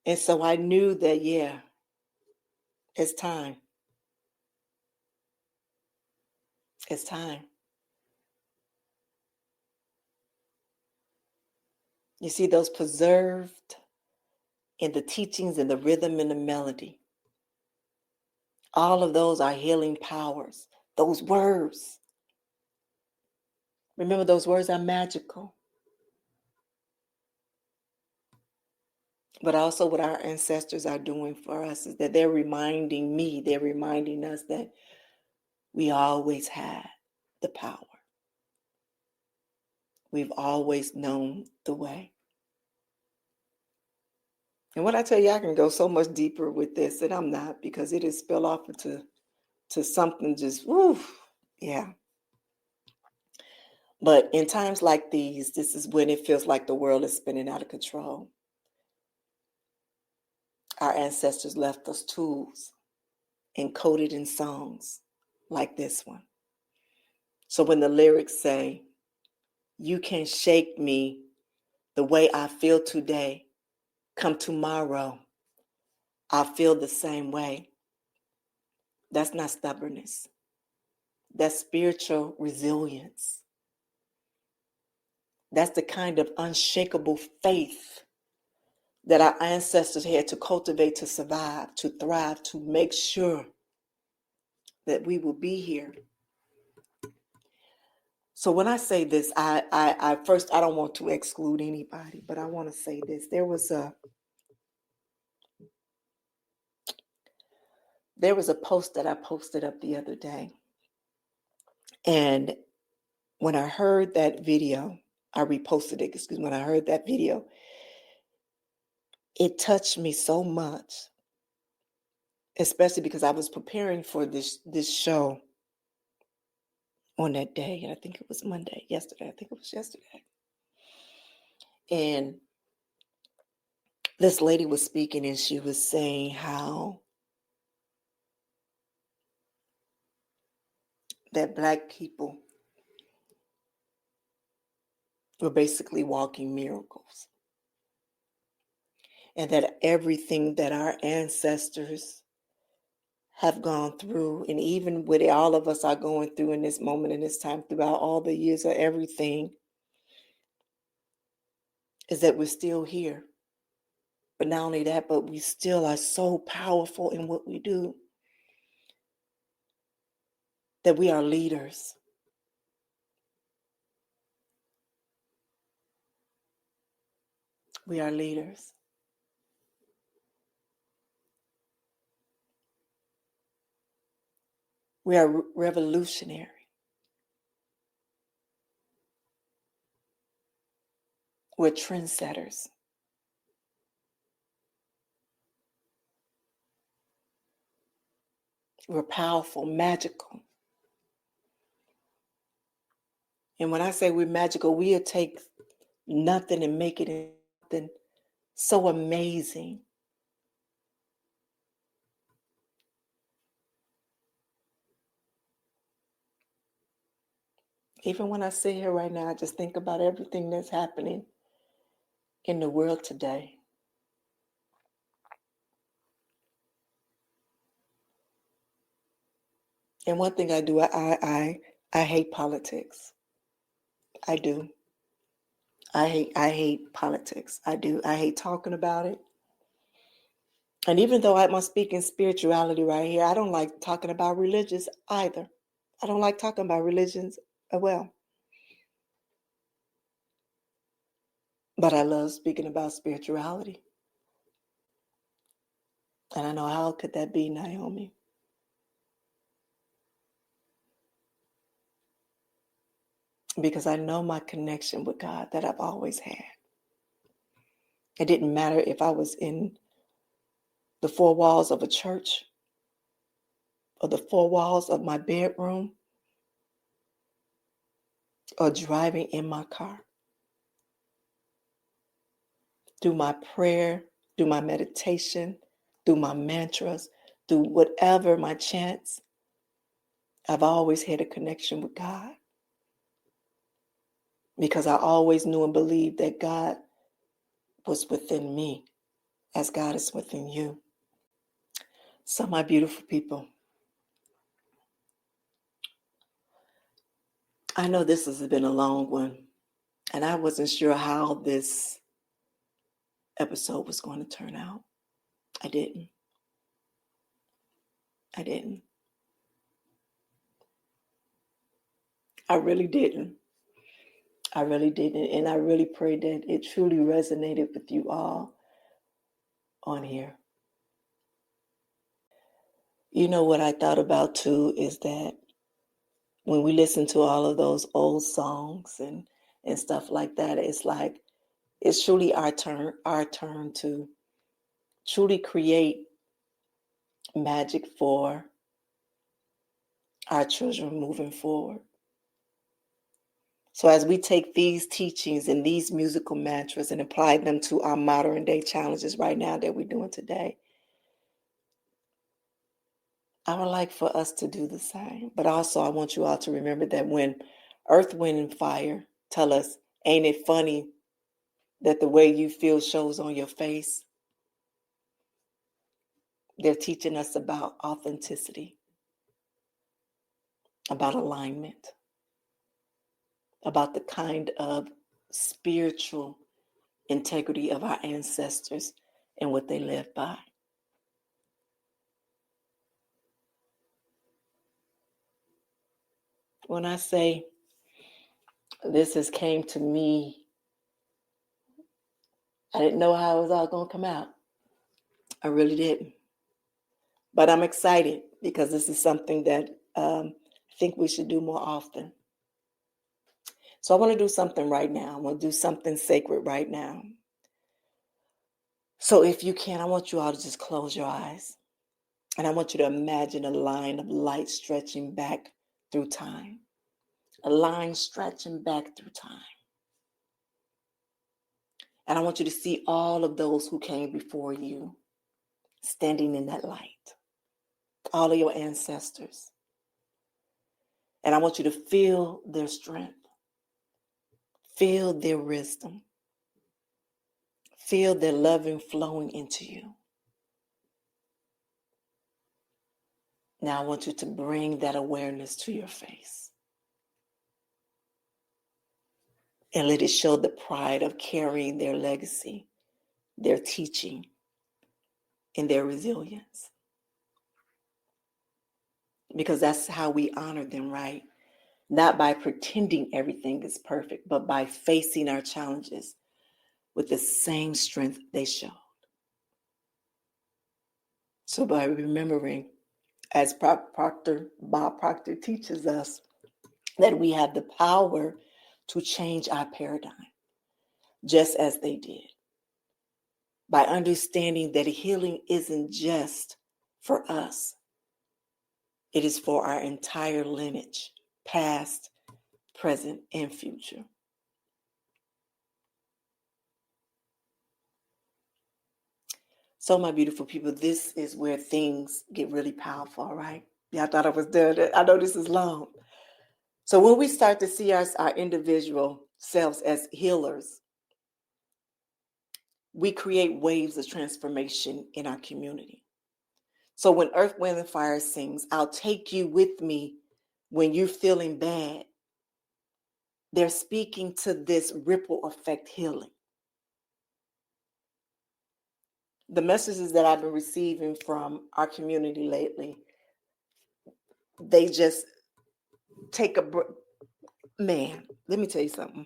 And so I knew that, yeah, it's time. It's time. You see, those preserved in the teachings and the rhythm and the melody. All of those are healing powers. Those words. Remember, those words are magical. But also what our ancestors are doing for us is that they're reminding us that we always had the power. We've always known the way. And when I tell you I can go so much deeper with this, and I'm not, because it is spill off into something just, yeah. But in times like these, this is when it feels like the world is spinning out of control. Our ancestors left us tools encoded in songs like this one. So when the lyrics say, you can shake me the way I feel today, come tomorrow, I'll feel the same way. That's not stubbornness. That's spiritual resilience. That's the kind of unshakable faith that our ancestors had to cultivate to survive, to thrive, to make sure that we will be here. So when I say this, I first, I don't want to exclude anybody, but I want to say this. There was a post that I posted up the other day. And when I heard that video, I reposted it, when I heard that video, it touched me so much, especially because I was preparing for this show on that day. And I think it was yesterday. I think it was yesterday. And this lady was speaking and she was saying how that Black people were basically walking miracles. And that everything that our ancestors have gone through, and even what all of us are going through in this moment, in this time, throughout all the years of everything, is that we're still here. But not only that, but we still are so powerful in what we do, that we are leaders. We are leaders. We are revolutionary. We're trendsetters. We're powerful, magical. And when I say we're magical, we'll take nothing and make it into something so amazing. Even when I sit here right now, I just think about everything that's happening in the world today. And one thing I do, I hate politics. I do. I hate politics. I do. I hate talking about it. And even though I'm speaking spirituality right here, I don't like talking about religions either. I don't like talking about religions well. But I love speaking about spirituality. And I know, how could that be, Nyomi? Because I know my connection with God that I've always had. It didn't matter if I was in the four walls of a church or the four walls of my bedroom or driving in my car. Through my prayer, through my meditation, through my mantras, through whatever my chants, I've always had a connection with God. Because I always knew and believed that God was within me as God is within you. So, my beautiful people, I know this has been a long one, and I wasn't sure how this episode was going to turn out. I didn't. I really didn't. And I really pray that it truly resonated with you all on here. You know what I thought about too is that when we listen to all of those old songs and stuff like that, it's like it's truly our turn to truly create magic for our children moving forward. So as we take these teachings and these musical mantras and apply them to our modern day challenges right now that we're doing today, I would like for us to do the same. But also I want you all to remember that when Earth, Wind, and Fire tell us, ain't it funny that the way you feel shows on your face? They're teaching us about authenticity, about alignment, about the kind of spiritual integrity of our ancestors and what they lived by. When I say this has came to me, I didn't know how it was all going to come out. I really didn't. But I'm excited because this is something that I think we should do more often. So I want to do something right now. I want to do something sacred right now. So if you can, I want you all to just close your eyes. And I want you to imagine a line of light stretching back through time. A line stretching back through time. And I want you to see all of those who came before you standing in that light. All of your ancestors. And I want you to feel their strength. Feel their wisdom. Feel their loving flowing into you. Now I want you to bring that awareness to your face. And let it show the pride of carrying their legacy, their teaching, and their resilience. Because that's how we honor them, right? Not by pretending everything is perfect, but by facing our challenges with the same strength they showed. So by remembering, as Bob Proctor teaches us, that we have the power to change our paradigm, just as they did. By understanding that healing isn't just for us. It is for our entire lineage, past, present, and future. So, my beautiful people, this is where things get really powerful, right? Yeah, I thought I was done. I know this is long. So when we start to see our individual selves as healers, we create waves of transformation in our community. So when Earth, Wind, and Fire sings, I'll take you with me when you're feeling bad, they're speaking to this ripple effect healing. The messages that I've been receiving from our community lately, they just take a man, let me tell you something.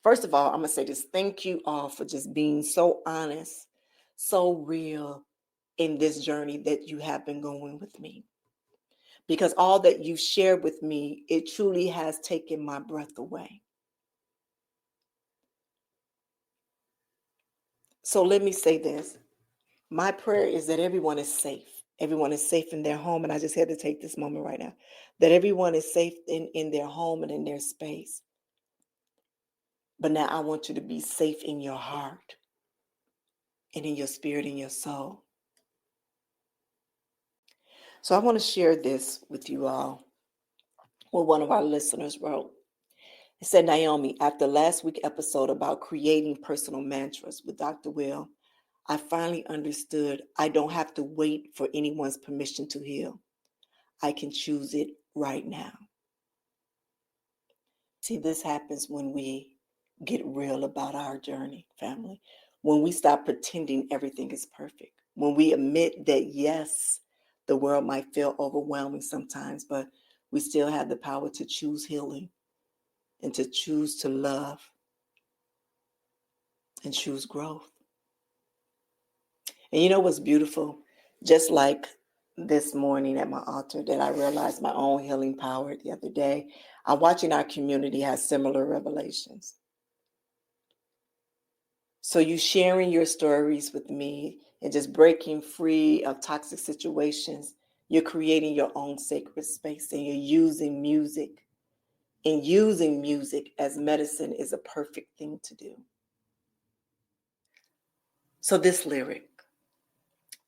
First of all, I'm going to say this. Thank you all for just being so honest, so real in this journey that you have been going with me. Because all that you've shared with me, it truly has taken my breath away. So let me say this. My prayer is that everyone is safe. Everyone is safe in their home. And I just had to take this moment right now. That everyone is safe in their home and in their space. But now I want you to be safe in your heart and in your spirit and your soul. So I want to share this with you all. What one of our listeners wrote. It said, Nyomi, after last week's episode about creating personal mantras with Dr. Will, I finally understood I don't have to wait for anyone's permission to heal. I can choose it right now. See, this happens when we get real about our journey, family. When we stop pretending everything is perfect. When we admit that, yes, the world might feel overwhelming sometimes, but we still have the power to choose healing and to choose to love and choose growth. And you know what's beautiful? Just like this morning at my altar that I realized my own healing power the other day, I'm watching our community have similar revelations. So you sharing your stories with me and just breaking free of toxic situations, you're creating your own sacred space and you're using music. And using music as medicine is a perfect thing to do. So this lyric,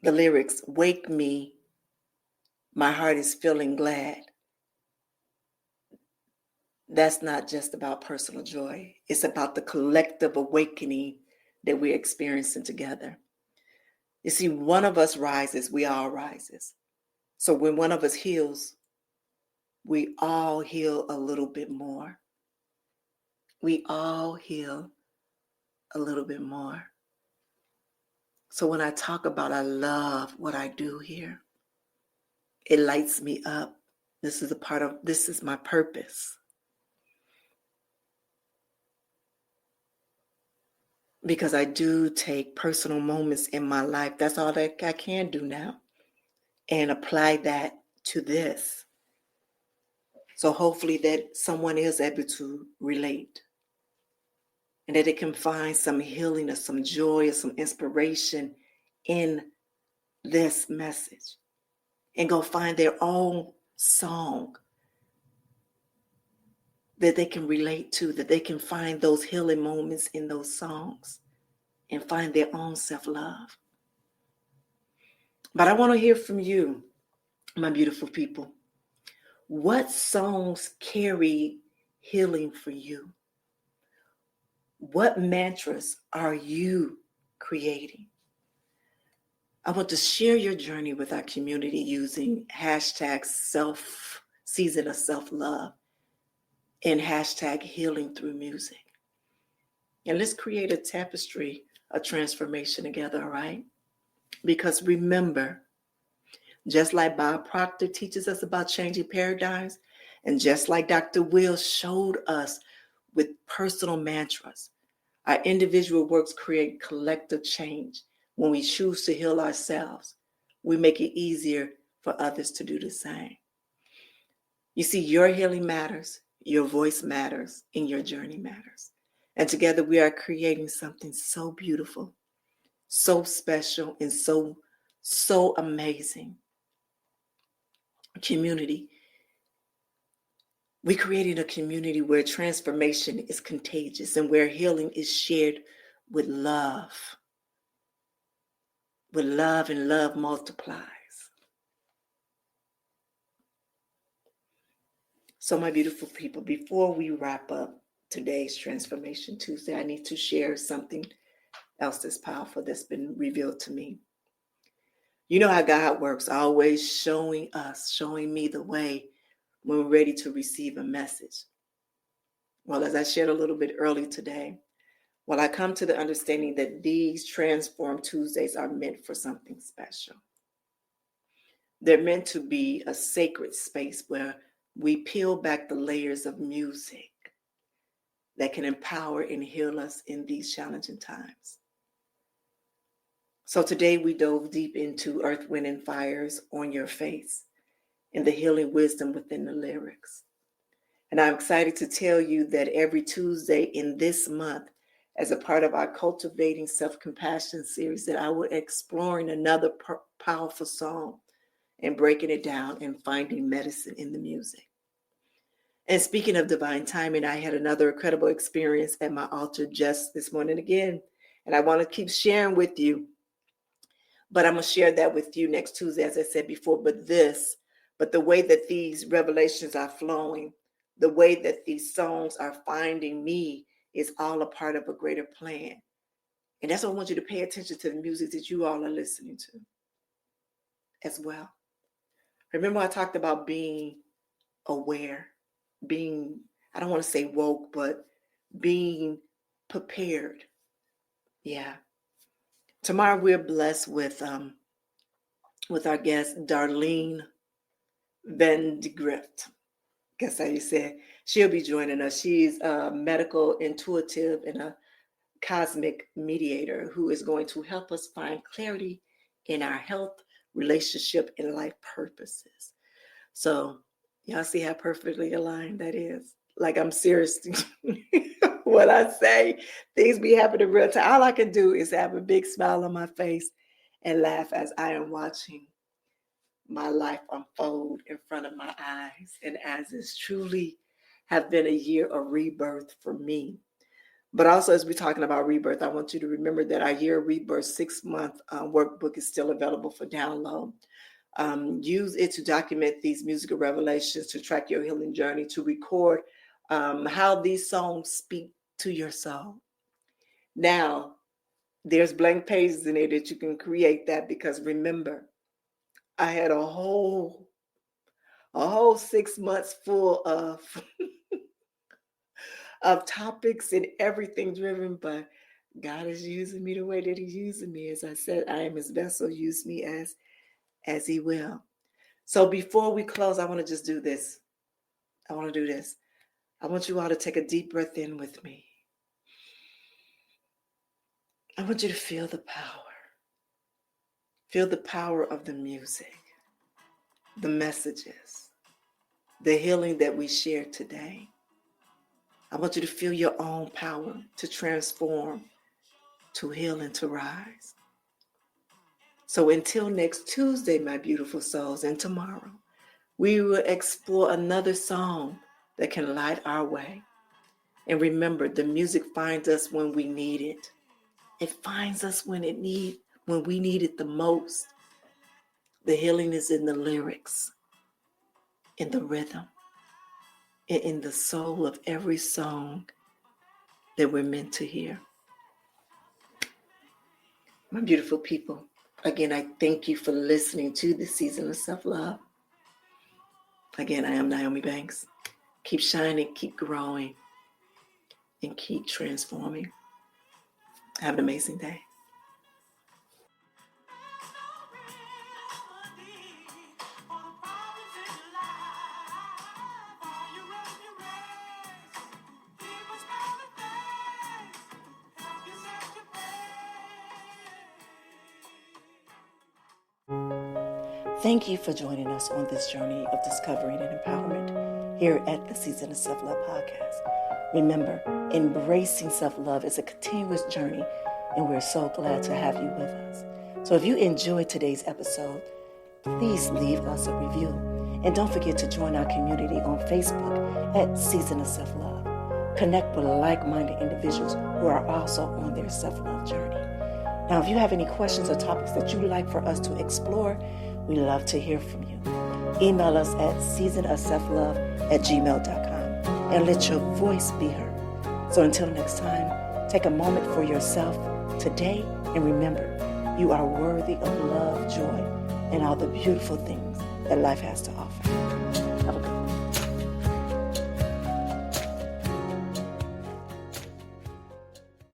the lyrics, wake me, my heart is feeling glad. That's not just about personal joy. It's about the collective awakening that we're experiencing together. You see, one of us rises, we all rises. So when one of us heals, we all heal a little bit more. We all heal a little bit more. So when I talk about I love what I do here, it lights me up. This is my purpose. Because I do take personal moments in my life. That's all that I can do now. And apply that to this. So hopefully that someone is able to relate. And that they can find some healing or some joy or some inspiration in this message. And go find their own song that they can relate to, that they can find those healing moments in those songs and find their own self-love. But I want to hear from you, my beautiful people. What songs carry healing for you? What mantras are you creating? I want to share your journey with our community using hashtag season of self-love and hashtag healing through music. And let's create a tapestry of transformation together, all right? Because remember, just like Bob Proctor teaches us about changing paradigms, and just like Dr. Will showed us with personal mantras, our individual works create collective change. When we choose to heal ourselves, we make it easier for others to do the same. You see, your healing matters, your voice matters, and your journey matters. And together we are creating something so beautiful, so special, and so amazing. Community. We created a community where transformation is contagious and where healing is shared with love. With love, and love multiplies. So my beautiful people, before we wrap up today's Transformation Tuesday, I need to share something else that's powerful that's been revealed to me. You know how God works, always showing me the way when we're ready to receive a message. Well, as I shared a little bit early today, I come to the understanding that these Transform Tuesdays are meant for something special. They're meant to be a sacred space where we peel back the layers of music that can empower and heal us in these challenging times. So today we dove deep into Earth, Wind, and Fire's On Your Face and the healing wisdom within the lyrics. And I'm excited to tell you that every Tuesday in this month, as a part of our Cultivating Self-Compassion series, that I will exploring another powerful song and breaking it down and finding medicine in the music. And speaking of divine timing, I had another incredible experience at my altar just this morning again. And I want to keep sharing with you, but I'm going to share that with you next Tuesday, as I said before. But the way that these revelations are flowing, the way that these songs are finding me is all a part of a greater plan. And that's why I want you to pay attention to the music that you all are listening to as well. Remember, I talked about being aware, being, I don't want to say woke, but being prepared. Yeah. Tomorrow we're blessed with our guest, Darlene Van de Grift. Guess how you say. She'll be joining us. She's a medical intuitive and a cosmic mediator who is going to help us find clarity in our health, relationship, and life purposes. So y'all see how perfectly aligned that is. Like, I'm serious. What I say, things be happening real time. All I can do is have a big smile on my face and laugh as I am watching my life unfold in front of my eyes. And as it's truly have been a year of rebirth for me. But also, as we're talking about rebirth, I want you to remember that our year of rebirth 6-month workbook is still available for download. Use it to document these musical revelations, to track your healing journey, to record how these songs speak to your soul. Now, there's blank pages in there that you can create that, because remember, I had a whole 6 months full of of topics and everything driven by God is using me the way that He's using me. As I said, I am His vessel. Use me as He will. So before we close, I want to just do this. I want you all to take a deep breath in with me. I want you to feel the power. Feel the power of the music, the messages, the healing that we shared today. I want you to feel your own power to transform, to heal, and to rise. So until next Tuesday, my beautiful souls, and tomorrow, we will explore another song that can light our way. And remember, the music finds us when we need it. It finds us when we need it the most. The healing is in the lyrics, in the rhythm, and in the soul of every song that we're meant to hear. My beautiful people, again, I thank you for listening to this season of self-love. Again, I am Nyomi Banks. Keep shining, keep growing, and keep transforming. Have an amazing day. Thank you for joining us on this journey of discovering and empowerment here at the Season of Self-Love podcast. Remember, embracing self-love is a continuous journey, and we're so glad to have you with us. So if you enjoyed today's episode, please leave us a review. And don't forget to join our community on Facebook at Season of Self-Love. Connect with like-minded individuals who are also on their self-love journey. Now, if you have any questions or topics that you'd like for us to explore, we love to hear from you. Email us at seasonofselflove@gmail.com and let your voice be heard. So until next time, take a moment for yourself today and remember, you are worthy of love, joy, and all the beautiful things that life has to offer.